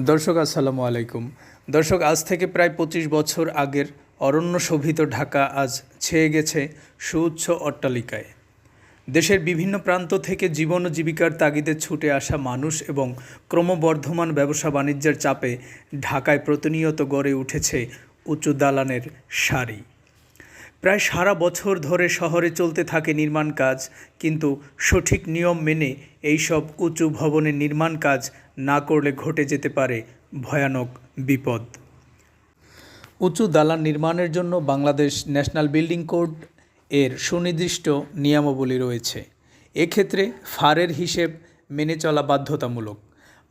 দর্শক আসসালামু আলাইকুম। দর্শক, আজ থেকে প্রায় ২৫ বছর আগের অরণ্য শোভিত ঢাকা আজ ছেয়ে গেছে সুউচ্চ অট্টালিকায়। দেশের বিভিন্ন প্রান্ত থেকে জীবন ও জীবিকার তাগিদে ছুটে আসা মানুষ এবং ক্রমবর্ধমান ব্যবসা বাণিজ্যের চাপে ঢাকায় প্রতিনিয়ত গড়ে উঠেছে উঁচু দালানের সারি। প্রায় সারা বছর ধরে শহরে চলতে থাকে নির্মাণ কাজ, কিন্তু সঠিক নিয়ম মেনে এইসব উঁচু ভবনের নির্মাণ কাজ না করলে ঘটে যেতে পারে ভয়ানক বিপদ। উঁচু দালান নির্মাণের জন্য বাংলাদেশ ন্যাশনাল বিল্ডিং কোড এর সুনির্দিষ্ট নিয়মাবলী রয়েছে। এক্ষেত্রে ফারের হিসেব মেনে চলা বাধ্যতামূলক।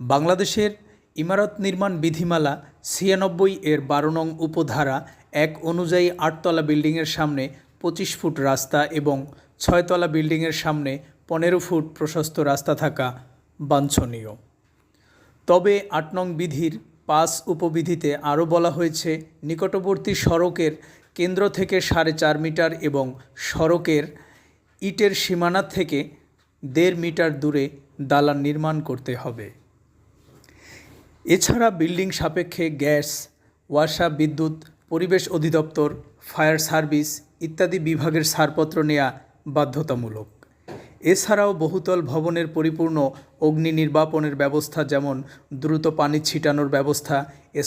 বাংলাদেশের ইমারত নির্মাণ বিধিমালা ৯৬ এর ১২ নং উপধারা ১ অনুযায়ী ৮তলা বিল্ডিংয়ের সামনে ২৫ ফুট রাস্তা এবং ৬তলা বিল্ডিংয়ের সামনে ১৫ ফুট প্রশস্ত রাস্তা থাকা বাঞ্ছনীয়। তবে ৮ নং বিধির ৫ উপবিধিতে আরও বলা হয়েছে, নিকটবর্তী সড়কের কেন্দ্র থেকে ৪.৫ মিটার এবং সড়কের ইটের সীমানা থেকে ১.৫ মিটার দূরে দালান নির্মাণ করতে হবে। এছাড়া বিল্ডিং সাপেক্ষে গ্যাস, ওয়াসা, বিদ্যুৎ, পরিবেশ অধিদপ্তর, ফায়ার সার্ভিস ইত্যাদি বিভাগের ছাড়পত্র নেওয়া বাধ্যতামূলক। এছাড়াও বহুতল ভবনের পরিপূর্ণ অগ্নি নির্বাপনের ব্যবস্থা, যেমন দ্রুত পানি ছিটানোর ব্যবস্থা,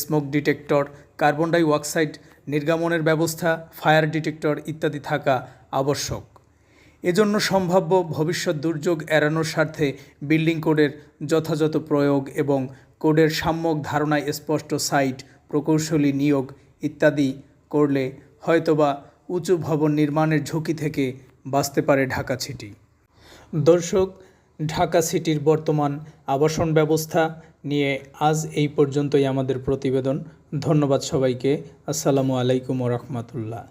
smoke detector, carbon die oxide নির্গমনের ব্যবস্থা, ফায়ার ডিটেক্টর ইত্যাদি থাকা আবশ্যক। এজন্য সম্ভাব্য ভবিষ্যৎ দুর্যোগ এড়ানোর স্বার্থে বিল্ডিং কোডের যথাযথ প্রয়োগ এবং কোডের সম্যক ধারণায় স্পষ্ট সাইট, প্রকৌশলী নিয়োগ ইত্যাদি করলে হয়তোবা উঁচু ভবন নির্মাণের ঝুঁকি থেকে বাঁচতে পারে ঢাকা সিটি। দর্শক, ঢাকা সিটির বর্তমান আবাসন ব্যবস্থা নিয়ে আজ এই পর্যন্তই আমাদের প্রতিবেদন। ধন্যবাদ সবাইকে। আসসালামু আলাইকুম ওয়া রাহমাতুল্লাহ।